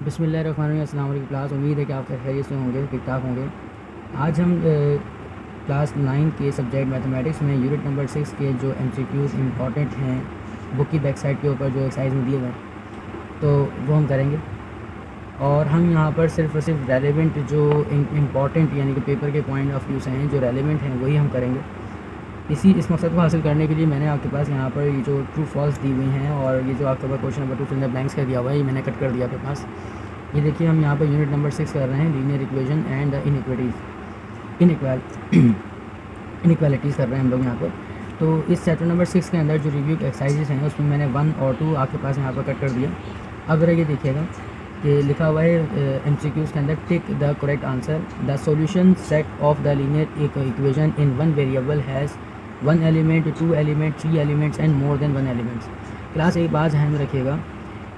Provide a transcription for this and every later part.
बिस्मिल्लाहिर्रहमानिर्रहीम। अस्सलाम वालेकुम क्लास। उम्मीद है कि आप खैरियत से होंगे, ठीक ठाक होंगे। आज हम क्लास 9 के सब्जेक्ट मैथमेटिक्स में यूनिट नंबर 6 के जो एमसीक्यूज़ इम्पॉर्टेंट हैं बुक की बैक साइड के ऊपर जो एक्सरसाइज में दिए गए तो वो हम करेंगे। और हम यहाँ पर सिर्फ और सिर्फ रेलेवेंट जो इम्पॉर्टेंट यानी कि पेपर के पॉइंट ऑफ व्यू से हैं, जो रेलेवेंट हैं, वही हम करेंगे। इस मकसद को हासिल करने के लिए मैंने आपके पास यहाँ पर ये जो ट्रू फॉल्स दी हुई हैं और ये जो आपके पास question number 2 fill the blanks का दिया हुआ है, ये मैंने कट कर दिया आपके पास। ये देखिए, हम यहाँ पर यूनिट नंबर 6 कर रहे हैं, लीनियर इक्वेशन एंड इनइक्वालिटीज़ कर रहे हैं हम लोग यहाँ पर। तो इस चैप्टर नंबर 6 के अंदर जो रिव्यू एक्सरसाइजेस हैं उसमें मैंने 1 और 2 आपके पास यहाँ पर कट कर दिया। अब ज़रा ये देखिएगा कि लिखा हुआ है एमसीक्यूज़ के अंदर, tick the correct answer. The solution set of the linear equation in one variable has 1 element, 2 element, 3 elements and more than 1 elements. Class एक बात ध्यान में रखिएगा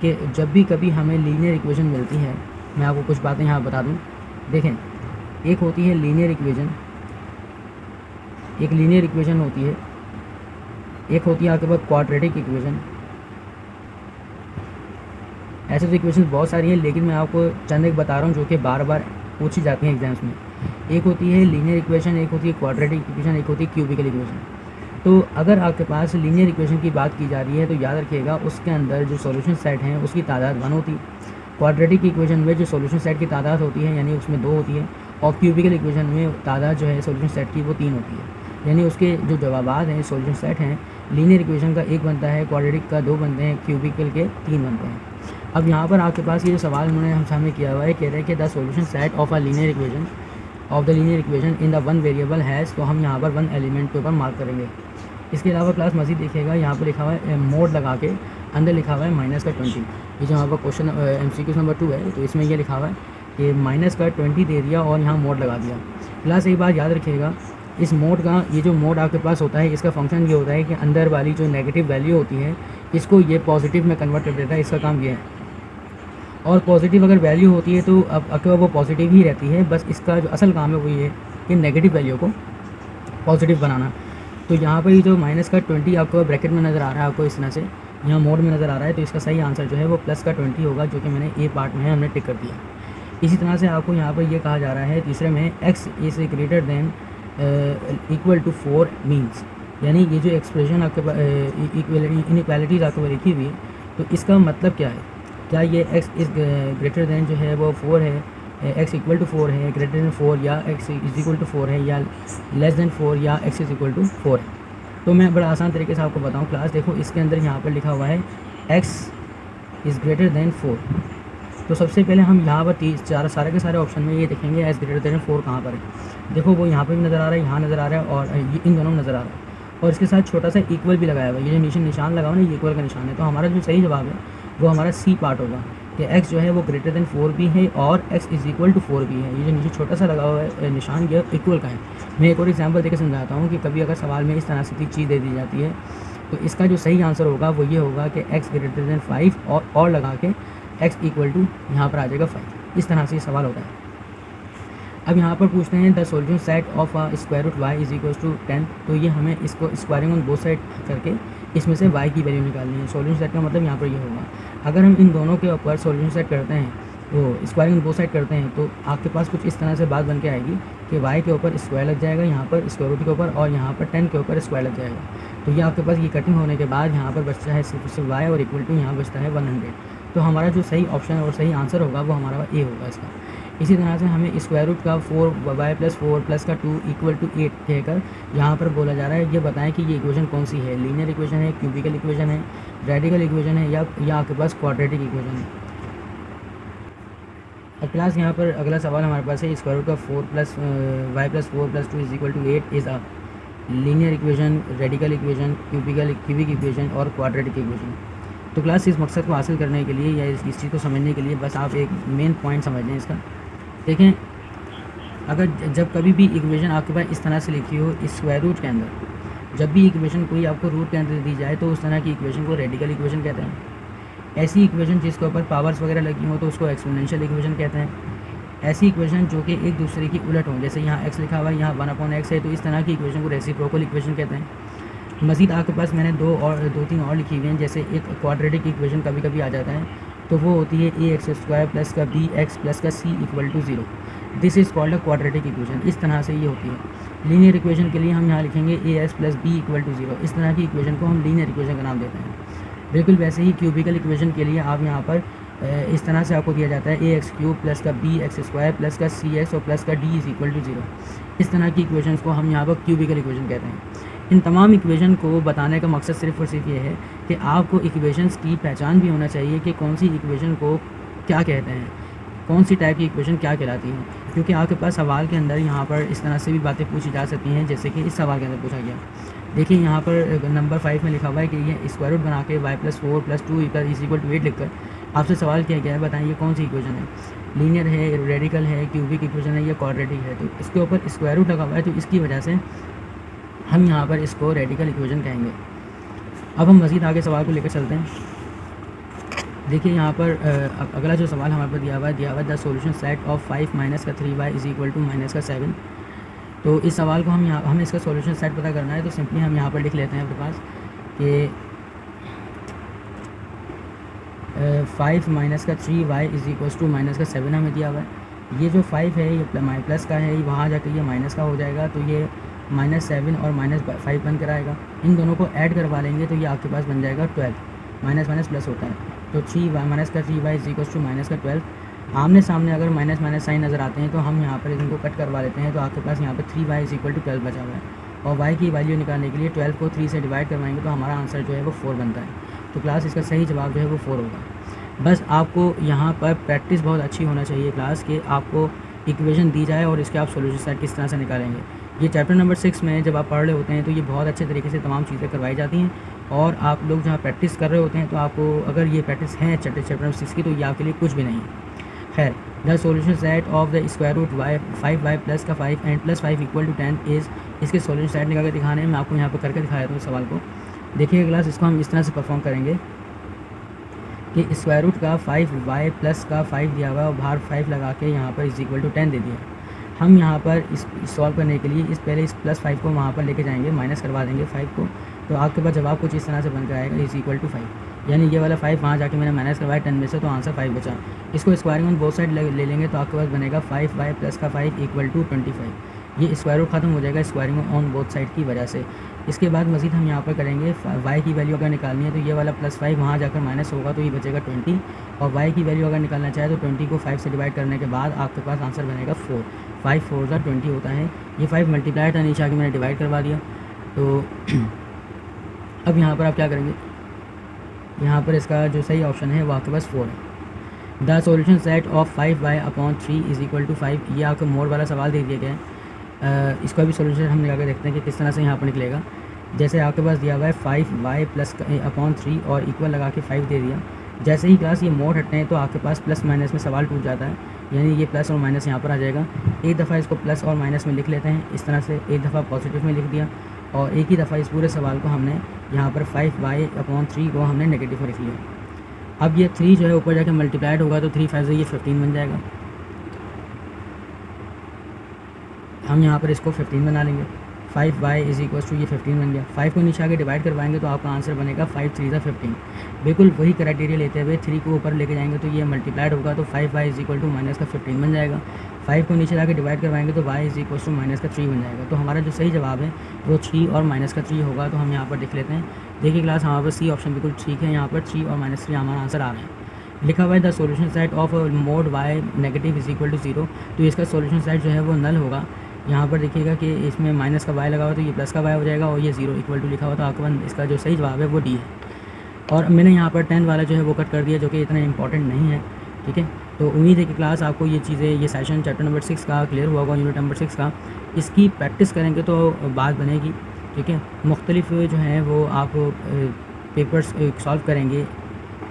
कि जब भी कभी हमें लीनियर इक्वेशन मिलती है, मैं आपको कुछ बातें यहाँ बता दूँ। देखें, एक होती है लीनियर इक्वेशन, एक लीनियर इक्वेशन होती है, एक होती है आपके पास क्वाड्रेटिक इक्वेशन। ऐसे तो इक्वेशन बहुत सारी हैं, लेकिन मैं आपको चंद एक बता रहा हूँ जो कि बार बार पूछी जाती हैं एग्जाम्स में। एक होती है लीनियर इक्वेशन, एक होती है क्वाड्रेटिक इक्वेशन, एक होती है क्यूबिकल इक्वेशन। तो अगर आपके पास लीनियर इक्वेशन की बात की जा रही है तो याद रखिएगा उसके अंदर जो सॉल्यूशन सेट हैं उसकी तादाद 1 होती है। क्वाड्रेटिक इक्वेशन में जो सॉल्यूशन सेट की तादाद होती है यानी उसमें 2 होती है। और क्यूबिकल इक्वेशन में तादाद जो है सॉल्यूशन सेट की वो 3 होती है। यानी उसके जो जवाबात हैं, सॉल्यूशन सेट हैं, लीनियर इक्वेशन का 1 बनता है, क्वाड्रेटिक का 2 बनते हैं, क्यूबिकल के 3 बनते हैं। अब यहाँ पर आपके पास ये जो सवाल उन्होंने हम सामने किया हुआ है, कह रहे हैं कि the solution set of the linear equation in the one variable has, तो हम यहाँ पर 1 एलिमेंट के ऊपर मार्क करेंगे। इसके अलावा क्लास मज़ीद देखिएगा, यहाँ पर लिखा हुआ है मोड लगा के अंदर लिखा हुआ है -20। ये जो यहाँ पर क्वेश्चन एमसीक्यू नंबर 2 है, तो इसमें ये लिखा हुआ है कि -20 दे दिया और यहाँ मोड लगा दिया। क्लास एक बात याद रखिएगा, इस मोड का, ये जो मोड आपके पास होता है, इसका फंक्शन ये होता है कि अंदर वाली जो नेगेटिव वैल्यू होती है इसको ये पॉजिटिव में कन्वर्ट कर देता है। इसका काम ये है। और पॉजिटिव अगर वैल्यू होती है तो अब अक्सर वो पॉजिटिव ही रहती है, बस इसका जो असल काम है वो ये है कि नेगेटिव वैल्यू को पॉजिटिव बनाना। तो यहाँ पर ये जो -20 आपको ब्रैकेट में नज़र आ रहा है, आपको इस तरह से यहाँ मोड में नज़र आ रहा है, तो इसका सही आंसर जो है वो +20 होगा, जो कि मैंने ए पार्ट में है, हमने टिक कर दिया। इसी तरह से आपको यहाँ पर ये कहा जा रहा है तीसरे में, x is greater than equal to 4 means, यानी ये जो एक्सप्रेशन आपके इनइक्वालिटीज़ आपके लिखी हुई है, तो इसका मतलब क्या है? क्या ये x इज़ ग्रेटर देन जो है वो 4 है, x इक्वल टू 4 है, ग्रेटर देन 4, या x इज़ इक्वल टू 4 है, या लेस देन 4, या x इज़ इक्वल टू 4 है? तो मैं बड़ा आसान तरीके से आपको बताऊं क्लास। देखो, इसके अंदर यहाँ पर लिखा हुआ है x इज़ ग्रेटर देन 4। तो सबसे पहले हम यहाँ पर सारे के सारे ऑप्शन में ये देखेंगे x ग्रेटर देन 4 कहाँ पर है। देखो, वो यहाँ पर भी नज़र आ रहा है, यहाँ नज़र आ रहा है, और ये इन दोनों में नज़र आ रहा है, और इसके साथ छोटा सा इक्वल भी लगाया हुआ है। ये जो निशान लगा हुआ ना, ये इक्वल का निशान है। तो हमारा जो सही जवाब है वो हमारा सी पार्ट होगा कि x जो है वो ग्रेटर देन 4 भी है और x इज़ इक्वल टू 4 भी है। ये जो नीचे छोटा सा लगा हुआ है निशान, ये इक्वल का है। मैं एक और एग्जांपल देकर समझाता हूँ कि कभी अगर सवाल में इस तरह से चीज़ दे दी जाती है तो इसका जो सही आंसर होगा वो ये होगा कि x ग्रेटर देन 5 और लगा के x इक्वल टू यहाँ पर आ जाएगा 5। इस तरह से ये सवाल होता है। अब यहाँ पर पूछते हैं the solution set of square root y is equal to 10। तो ये हमें इसको स्क्वायरिंग ऑन बोथ साइड करके इसमें से y की वैल्यू निकालनी है। सॉल्यूशन सेट का मतलब यहाँ पर ये होगा, अगर हम इन दोनों के ऊपर सॉल्यूशन सेट करते हैं, तो स्क्वायरिंग ऑन बोथ साइड करते हैं, तो आपके पास कुछ इस तरह से बात बन के आएगी कि y के ऊपर स्क्वायर लग जाएगा, यहाँ पर स्क्वायर रूट के ऊपर, और यहाँ पर 10 के ऊपर स्क्वायर लग जाएगा। तो ये आपके पास ये कटिंग होने के बाद यहाँ पर बचता है सिर्फ y, और इक्वल टू यहाँ बचता है 100। तो हमारा जो सही ऑप्शन और सही आंसर होगा वो हमारा ए होगा इसका। इसी तरह से हमें स्क्वायर रूट का 4y + 4 + का 2 इक्वल टू 8 कहकर यहाँ पर बोला जा रहा है, ये बताएं कि ये इक्वेशन कौन सी है, लीनियर इक्वेशन है, क्यूबिकल इक्वेशन है, रेडिकल इक्वेशन है, या आपके पास क्वाड्रेटिक इक्वेशन है। अब क्लास यहाँ पर अगला सवाल हमारे पास है, स्क्वायर रूट का 4y + 4 + 2 equal to 8 is a linear equation, radical equation, cubic equation और क्वाड्रेटिक इक्वेशन। तो क्लास इस मकसद को हासिल करने के लिए या इस चीज़ को समझने के लिए बस आप एक मेन पॉइंट समझ लें इसका। देखें, अगर जब कभी भी इक्वेशन आपके पास इस तरह से लिखी हो स्क्वायर रूट के अंदर, जब भी इक्वेशन कोई आपको रूट के अंदर दी जाए तो उस तरह की इक्वेशन को रेडिकल इक्वेशन कहते हैं। ऐसी इक्वेशन जिसके ऊपर पावर्स वगैरह लगी हो तो उसको एक्सपोनेंशियल इक्वेशन कहते हैं। ऐसी इक्वेशन जो कि एक दूसरे की उलट हो, जैसे यहाँ x लिखा हुआ है, यहाँ 1/x है, तो इस तरह की इक्वेशन को रेसिप्रोकल इक्वेशन कहते हैं। मज़ीद आपके पास मैंने 2-3 और लिखी हुई हैं, जैसे एक क्वाड्रेटिक इक्वेशन कभी कभी आ जाता है, तो वो होती है ए एक्स स्क्वायर प्लस का बी एक्स प्लस का c equal to 0। This is called a quadratic equation. इस तरह से ये होती है। लीनियर इक्वेशन के लिए हम यहाँ लिखेंगे a x plus b equal to 0। इस तरह की इक्वेशन को हम लीनियर इक्वेशन का नाम देते हैं। बिल्कुल वैसे ही क्यूबिकल इक्वेशन के लिए आप यहाँ पर इस तरह से आपको दिया जाता है ए एक्स क्यूब प्लस का बी एक्स स्क्वायर प्लस का सी एक्स और प्लस का डी इज़ इक्वल टू 0। इस तरह की इक्वेशंस को हम यहाँ पर क्यूबिकल इक्वेशन कहते हैं। इन तमाम इक्वेशन को बताने का मकसद सिर्फ और सिर्फ ये है कि आपको इक्वेशंस की पहचान भी होना चाहिए कि कौन सी इक्वेशन को क्या कहते हैं, कौन सी टाइप की इक्वेशन क्या कहलाती है। क्योंकि आपके पास सवाल के अंदर यहाँ पर इस तरह से भी बातें पूछी जा सकती हैं, जैसे कि इस सवाल के अंदर पूछा गया। देखिए यहाँ पर नंबर 5 में लिखा हुआ है कि ये स्क्वायर रूट बना के y + 4 + 2 इज इक्वल टू 8 लिखकर आपसे सवाल किया गया है, बताइए कौन सी इक्वेशन है, लीनियर है, रेडिकल है, क्यूबिक इक्वेशन है या क्वाड्रेटिक है। तो इसके ऊपर स्क्वायर रूट लगा हुआ है, तो इसकी वजह से हम यहाँ पर इसको रेडिकल इक्वेशन कहेंगे। अब हम मज़ीद आगे सवाल को लेकर चलते हैं। देखिए यहाँ पर अगला जो सवाल हमारे पास दिया हुआ है द सॉल्यूशन सेट ऑफ 5 - का 3y इज इक्वल टू -का 7। तो इस सवाल को हमें इसका सॉल्यूशन सेट पता करना है। तो सिंपली हम यहाँ पर लिख लेते हैं अपने पास कि 5 - का 3y इज इक्वल टू -का 7 हमें दिया हुआ है। ये जो 5 है ये प्लस का है, ये वहाँ जाकर ये माइनस का हो जाएगा, तो ये -7 और -5 बन कर आएगा। इन दोनों को ऐड करवा लेंगे तो ये आपके पास बन जाएगा 12। माइनस माइनस प्लस होता है, तो 3y - का 3y इज इक्वल टू -का 12। आमने सामने अगर माइनस माइनस साइन नज़र आते हैं तो हम यहाँ पर इनको कट करवा लेते हैं, तो आपके पास यहाँ पर 3y इज इक्वल टू 12 बचा हुआ है। और y की वैल्यू निकालने के लिए 12 को 3 से डिवाइड करवाएंगे तो हमारा आंसर जो है वो 4 बनता है। तो क्लास इसका सही जवाब जो है वो 4 होगा। बस आपको यहाँ पर प्रैक्टिस बहुत अच्छी होना चाहिए क्लास के, आपको इक्वेशन दी जाए और इसके आप सोल्यूशन सेट किस तरह से निकालेंगे। ये चैप्टर नंबर 6 में जब आप पढ़ रहे होते हैं तो ये बहुत अच्छे तरीके से तमाम चीज़ें करवाई जाती हैं, और आप लोग जहाँ प्रैक्टिस कर रहे होते हैं तो आपको अगर ये प्रैक्टिस है चैप्टर नंबर 6 की तो ये आपके लिए कुछ भी नहीं है। खैर, the solution set of the square root y 5y plus का 5 and plus 5 equal to 10 is. इसके सॉल्यूशन सेट निकाल के दिखाने हैं, मैं आपको यहाँ पर करके दिखाया था सवाल को। देखिए क्लास, इसको हम इस तरह से परफॉर्म करेंगे कि स्क्वायर रूट का 5y प्लस का 5 दिया हुआ है और बाहर 5 लगा के यहाँ पर इज इक्वल टू 10 दे दिया। हम यहाँ पर इस सॉल्व करने के लिए पहले इस प्लस 5 को वहाँ पर लेके जाएंगे, माइनस करवा देंगे 5 को, तो आपके पास जवाब कुछ इस तरह से बनकर आएगा इज इक्वल टू 5। यानी ये वाला 5 वहाँ जाके मैंने माइनस करवाया 10 में से, तो आंसर 5 बचा। इसको स्क्वायरिंग ऑन बोथ साइड ले लेंगे तो आपके पास बनेगा 5y प्लस का 5 इक्वल टू 25। ये स्क्वायर रूट खत्म हो जाएगा स्क्वायरिंग ऑन बोथ साइड की वजह से। इसके बाद मज़ीद हम यहाँ पर करेंगे y की वैल्यू अगर निकालनी है तो ये वाला प्लस 5 वहाँ जाकर माइनस होगा तो ये बचेगा 20, और y की वैल्यू अगर निकालना चाहे तो 20 को 5 से डिवाइड करने के बाद आपके पास आंसर बनेगा 4। 5 4 का 20 होता है। ये 5 मल्टीप्लाई था, नीचे आके मैंने डिवाइड करवा दिया। तो अब यहाँ पर आप क्या करेंगे, यहाँ पर इसका जो सही ऑप्शन है वो आपके पास 4 है। The solution set of 5y/3 is equal to 5। ये आपको मोड वाला सवाल दे दिया गया है। इसका भी सॉल्यूशन हम लगा के देखते हैं कि किस तरह से यहाँ पर निकलेगा। जैसे आपके पास दिया हुआ है 5y प्लस अपॉन 3 और इक्वल लगा के 5 दे दिया। जैसे ही क्लास ये मोड हटते हैं तो आपके पास प्लस माइनस में सवाल टूट जाता है, यानी ये प्लस और माइनस यहाँ पर आ जाएगा। एक दफ़ा इसको प्लस और माइनस में लिख लेते हैं इस तरह से, एक दफ़ा पॉजिटिव में लिख दिया, और एक ही दफ़ा इस पूरे सवाल को हमने यहाँ पर 5y/3 को हमने नेगेटिव में लिख लिया। अब ये 3 जो है ऊपर जाके मल्टीप्लाइड होगा तो 3 5 से ये 15 बन जाएगा। हम यहाँ पर इसको 15 बना लेंगे। 5y इज इक्वल टू ये 15 बन गया। 5 को नीचे आके डिवाइड करवाएंगे तो आपका आंसर बनेगा 5 3 ज़ा 15। बिल्कुल वही क्राइटेरिया लेते हुए 3 को ऊपर लेके जाएंगे तो ये मल्टीप्लाइड होगा तो 5y is equal to minus का 15 बन जाएगा। 5 को नीचे लाके डिवाइड करवाएंगे तो y is equal to minus का 3 बन जाएगा। तो हमारा जो सही जवाब है वो 3 और माइनस का 3 होगा। तो हम यहाँ पर लिख लेते हैं। देखिए क्लास, हमारे पास सी ऑप्शन बिल्कुल ठीक है। यहाँ पर 3 और -3 हमारा आंसर आ रहा है। लिखा हुआ है the solution set of mod y negative is equal to 0। तो इसका सॉल्यूशन सेट जो है वो नल होगा। यहाँ पर देखिएगा कि इसमें माइनस का y लगा हुआ तो ये प्लस का y हो जाएगा, और ये 0 इक्वल टू लिखा हुआ तो आपका इसका जो सही जवाब है वो D है। और मैंने यहाँ पर 10 वाला जो है वो कट कर दिया, जो कि इतना इंपॉर्टेंट नहीं है। ठीक है, तो उम्मीद है कि क्लास आपको ये चीज़ें, ये सेशन चैप्टर नंबर 6 का क्लियर हुआ होगा, यूनिट नंबर 6 का। इसकी प्रैक्टिस करेंगे तो बात बनेगी। ठीक है, मुख्तलिफ जो हैं वो आप पेपर्स सॉल्व करेंगे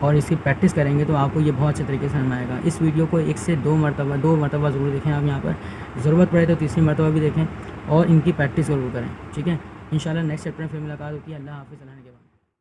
और इसकी प्रैक्टिस करेंगे तो आपको ये बहुत अच्छे तरीके से समझ आएगा। इस वीडियो को 1 से 2 मरतबा ज़रूर देखें आप यहाँ पर, ज़रूरत पड़े तो तीसरी मरतबा भी देखें और इनकी प्रैक्टिस ज़रूर करें। ठीक है, इंशाल्लाह नेक्स्ट चैप्टर में फिर मुलाकात होती है। अल्लाह हाफ़िज़। के बाद